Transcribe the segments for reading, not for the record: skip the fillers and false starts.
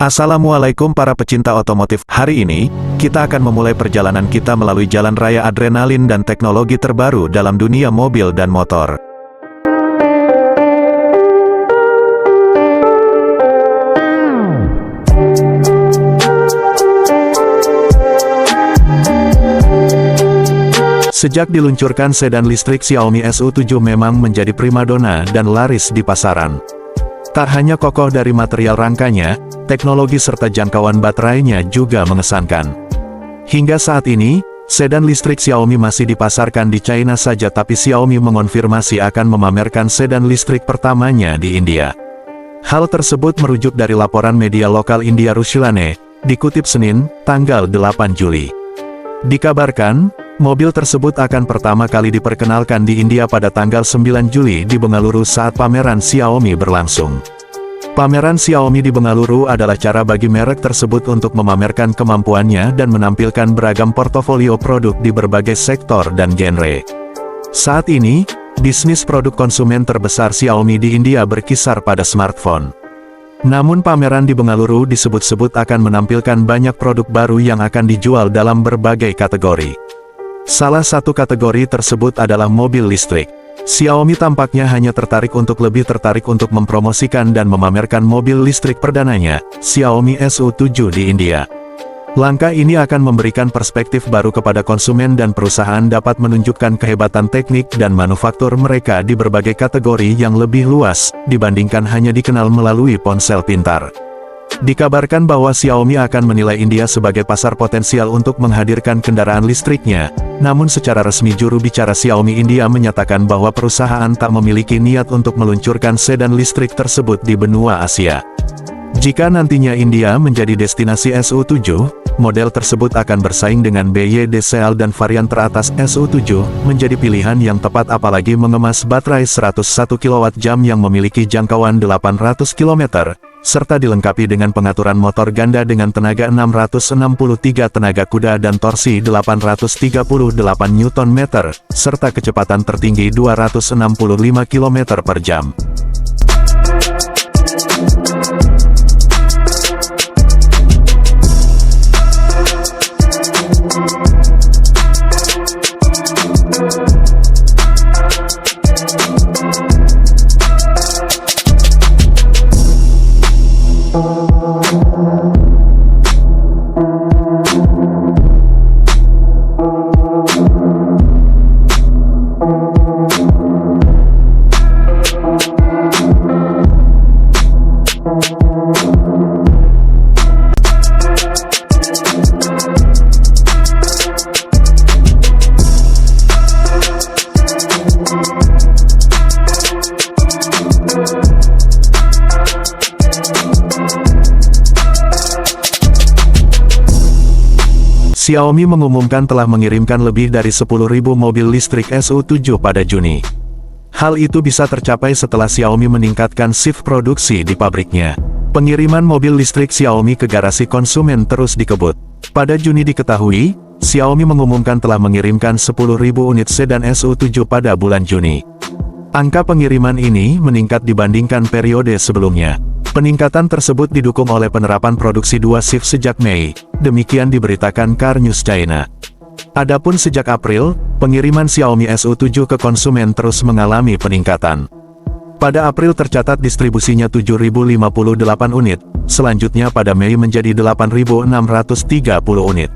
Assalamualaikum para pecinta otomotif. Hari ini, kita akan memulai perjalanan kita melalui jalan raya adrenalin dan teknologi terbaru dalam dunia mobil dan motor. Sejak diluncurkan sedan listrik Xiaomi SU7 memang menjadi primadona dan laris di pasaran. Tak hanya kokoh dari material rangkanya, teknologi serta jangkauan baterainya juga mengesankan. Hingga saat ini, sedan listrik Xiaomi masih dipasarkan di China saja, tapi Xiaomi mengonfirmasi akan memamerkan sedan listrik pertamanya di India. Hal tersebut merujuk dari laporan media lokal India Rushilane, dikutip Senin, tanggal 8 Juli. Dikabarkan, mobil tersebut akan pertama kali diperkenalkan di India pada tanggal 9 Juli di Bengaluru saat pameran Xiaomi berlangsung. Pameran Xiaomi di Bengaluru adalah cara bagi merek tersebut untuk memamerkan kemampuannya dan menampilkan beragam portofolio produk di berbagai sektor dan genre. Saat ini, bisnis produk konsumen terbesar Xiaomi di India berkisar pada smartphone. Namun pameran di Bengaluru disebut-sebut akan menampilkan banyak produk baru yang akan dijual dalam berbagai kategori. Salah satu kategori tersebut adalah mobil listrik. Xiaomi tampaknya hanya lebih tertarik untuk mempromosikan dan memamerkan mobil listrik perdananya, Xiaomi SU7 di India. Langkah ini akan memberikan perspektif baru kepada konsumen dan perusahaan dapat menunjukkan kehebatan teknik dan manufaktur mereka di berbagai kategori yang lebih luas, dibandingkan hanya dikenal melalui ponsel pintar. Dikabarkan bahwa Xiaomi akan menilai India sebagai pasar potensial untuk menghadirkan kendaraan listriknya, namun secara resmi juru bicara Xiaomi India menyatakan bahwa perusahaan tak memiliki niat untuk meluncurkan sedan listrik tersebut di benua Asia. Jika nantinya India menjadi destinasi SU7, model tersebut akan bersaing dengan BYD-Seal dan varian teratas SU7, menjadi pilihan yang tepat apalagi mengemas baterai 101 kWh yang memiliki jangkauan 800 km, serta dilengkapi dengan pengaturan motor ganda dengan tenaga 663 tenaga kuda dan torsi 838 Nm, serta kecepatan tertinggi 265 km per jam. Xiaomi mengumumkan telah mengirimkan lebih dari 10.000 mobil listrik SU7 pada Juni. Hal itu bisa tercapai setelah Xiaomi meningkatkan shift produksi di pabriknya. Pengiriman mobil listrik Xiaomi ke garasi konsumen terus dikebut. Pada Juni diketahui, Xiaomi mengumumkan telah mengirimkan 10.000 unit sedan SU7 pada bulan Juni. Angka pengiriman ini meningkat dibandingkan periode sebelumnya. Peningkatan tersebut didukung oleh penerapan produksi 2 shift sejak Mei, demikian diberitakan Car News China. Adapun sejak April, pengiriman Xiaomi SU7 ke konsumen terus mengalami peningkatan. Pada April tercatat distribusinya 7.058 unit, selanjutnya pada Mei menjadi 8.630 unit.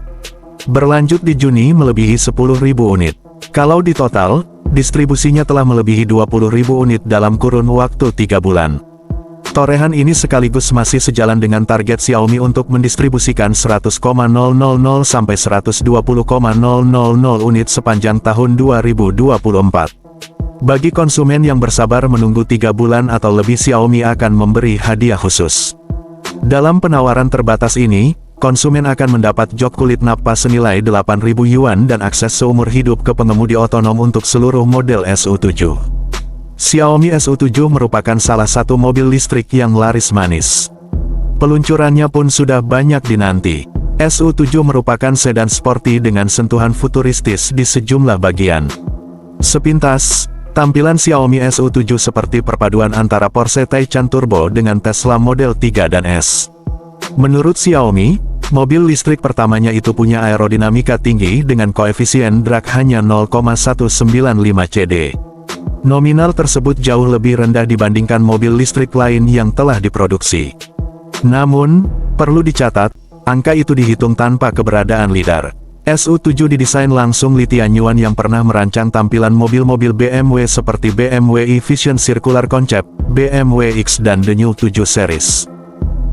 Berlanjut di Juni melebihi 10.000 unit. Kalau di total, distribusinya telah melebihi 20.000 unit dalam kurun waktu 3 bulan. Torehan ini sekaligus masih sejalan dengan target Xiaomi untuk mendistribusikan 100,000 sampai 120,000 unit sepanjang tahun 2024. Bagi konsumen yang bersabar menunggu 3 bulan atau lebih, Xiaomi akan memberi hadiah khusus. Dalam penawaran terbatas ini, konsumen akan mendapat jok kulit nappa senilai 8.000 yuan dan akses seumur hidup ke pengemudi otonom untuk seluruh model SU7. Xiaomi SU7 merupakan salah satu mobil listrik yang laris manis. Peluncurannya pun sudah banyak dinanti. SU7 merupakan sedan sporty dengan sentuhan futuristis di sejumlah bagian. Sepintas, tampilan Xiaomi SU7 seperti perpaduan antara Porsche Taycan Turbo dengan Tesla Model 3 dan S. Menurut Xiaomi, mobil listrik pertamanya itu punya aerodinamika tinggi dengan koefisien drag hanya 0,195 CD. Nominal tersebut jauh lebih rendah dibandingkan mobil listrik lain yang telah diproduksi. Namun, perlu dicatat, angka itu dihitung tanpa keberadaan lidar. SU7 didesain langsung Li Tianyuan yang pernah merancang tampilan mobil-mobil BMW seperti BMW i Vision Circular Concept, BMW X dan The New 7 Series.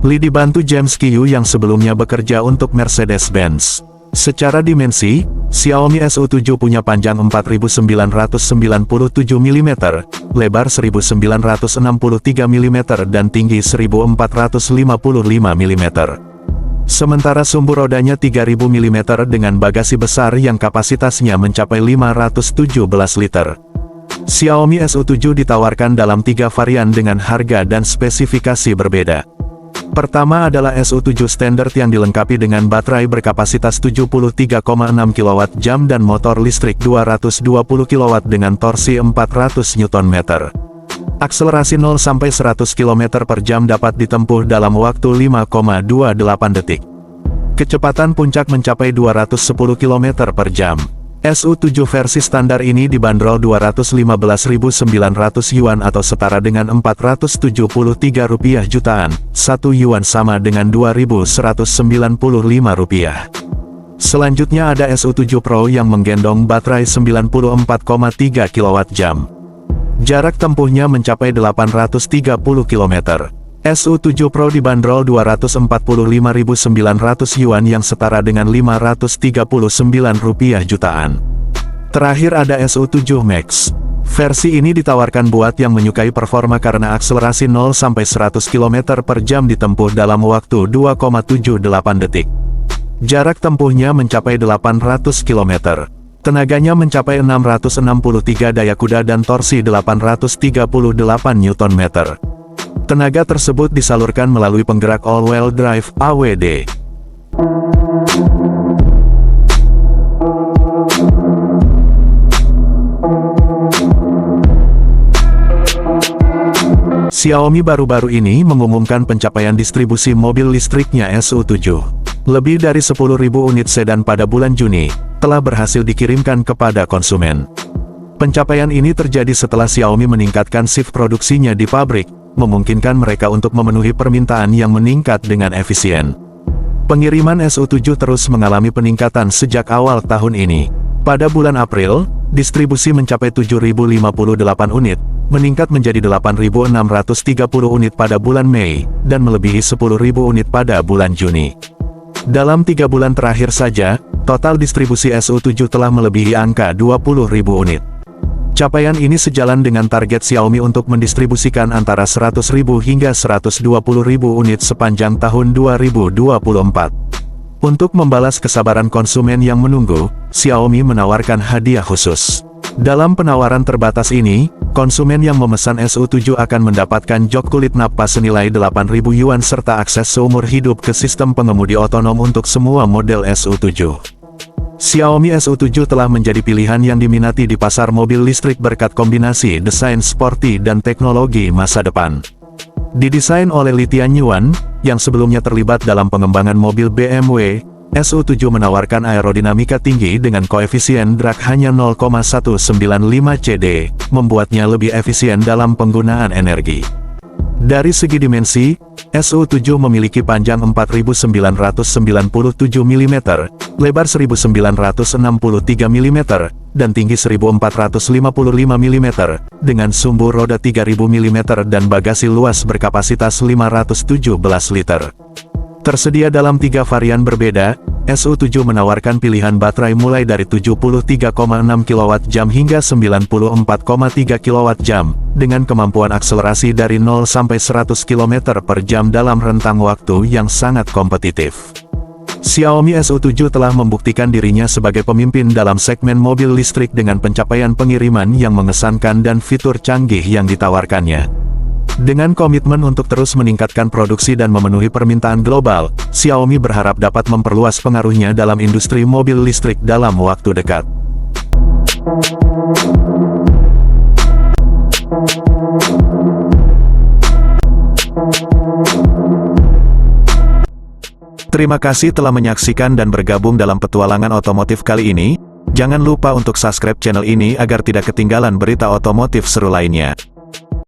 Li dibantu James Qiu yang sebelumnya bekerja untuk Mercedes-Benz. Secara dimensi, Xiaomi SU7 punya panjang 4997 mm, lebar 1963 mm dan tinggi 1455 mm. Sementara sumbu rodanya 3000 mm dengan bagasi besar yang kapasitasnya mencapai 517 liter. Xiaomi SU7 ditawarkan dalam 3 varian dengan harga dan spesifikasi berbeda. Pertama adalah SU7 Standard yang dilengkapi dengan baterai berkapasitas 73,6 kWh dan motor listrik 220 kW dengan torsi 400 Nm. Akselerasi 0-100 km per jam dapat ditempuh dalam waktu 5,28 detik. Kecepatan puncak mencapai 210 km per jam. SU7 versi standar ini dibanderol Rp215.900 atau setara dengan Rp473 jutaan, 1 yuan sama dengan Rp2.195. Selanjutnya ada SU7 Pro yang menggendong baterai 94,3 kWh. Jarak tempuhnya mencapai 830 km. SU7 Pro dibanderol Rp245.900 yang setara dengan Rp539 jutaan. Terakhir ada SU7 Max. Versi ini ditawarkan buat yang menyukai performa karena akselerasi 0-100 km per jam ditempuh dalam waktu 2,78 detik. Jarak tempuhnya mencapai 800 km. Tenaganya mencapai 663 daya kuda dan torsi 838 Nm. Tenaga tersebut disalurkan melalui penggerak all-wheel drive (AWD). Xiaomi baru-baru ini mengumumkan pencapaian distribusi mobil listriknya SU7. Lebih dari 10.000 unit sedan pada bulan Juni telah berhasil dikirimkan kepada konsumen. Pencapaian ini terjadi setelah Xiaomi meningkatkan shift produksinya di pabrik, memungkinkan mereka untuk memenuhi permintaan yang meningkat dengan efisien. Pengiriman SU7 terus mengalami peningkatan sejak awal tahun ini. Pada bulan April, distribusi mencapai 7.058 unit, meningkat menjadi 8.630 unit pada bulan Mei, dan melebihi 10.000 unit pada bulan Juni. Dalam 3 bulan terakhir saja, total distribusi SU7 telah melebihi angka 20.000 unit. Capaian ini sejalan dengan target Xiaomi untuk mendistribusikan antara 100.000 hingga 120.000 unit sepanjang tahun 2024. Untuk membalas kesabaran konsumen yang menunggu, Xiaomi menawarkan hadiah khusus. Dalam penawaran terbatas ini, konsumen yang memesan SU7 akan mendapatkan jok kulit napas senilai 8.000 yuan serta akses seumur hidup ke sistem pengemudi otonom untuk semua model SU7. Xiaomi SU7 telah menjadi pilihan yang diminati di pasar mobil listrik berkat kombinasi desain sporty dan teknologi masa depan. Didesain oleh Li Tianyuan, yang sebelumnya terlibat dalam pengembangan mobil BMW, SU7 menawarkan aerodinamika tinggi dengan koefisien drag hanya 0,195 CD, membuatnya lebih efisien dalam penggunaan energi. Dari segi dimensi, SU7 memiliki panjang 4.997 mm, lebar 1.963 mm, dan tinggi 1.455 mm, dengan sumbu roda 3.000 mm dan bagasi luas berkapasitas 517 liter. Tersedia dalam 3 varian berbeda, SU7 menawarkan pilihan baterai mulai dari 73,6 kWh hingga 94,3 kWh, dengan kemampuan akselerasi dari 0-100 km per jam dalam rentang waktu yang sangat kompetitif. Xiaomi SU7 telah membuktikan dirinya sebagai pemimpin dalam segmen mobil listrik dengan pencapaian pengiriman yang mengesankan dan fitur canggih yang ditawarkannya. Dengan komitmen untuk terus meningkatkan produksi dan memenuhi permintaan global, Xiaomi berharap dapat memperluas pengaruhnya dalam industri mobil listrik dalam waktu dekat. Terima kasih telah menyaksikan dan bergabung dalam petualangan otomotif kali ini. Jangan lupa untuk subscribe channel ini agar tidak ketinggalan berita otomotif seru lainnya.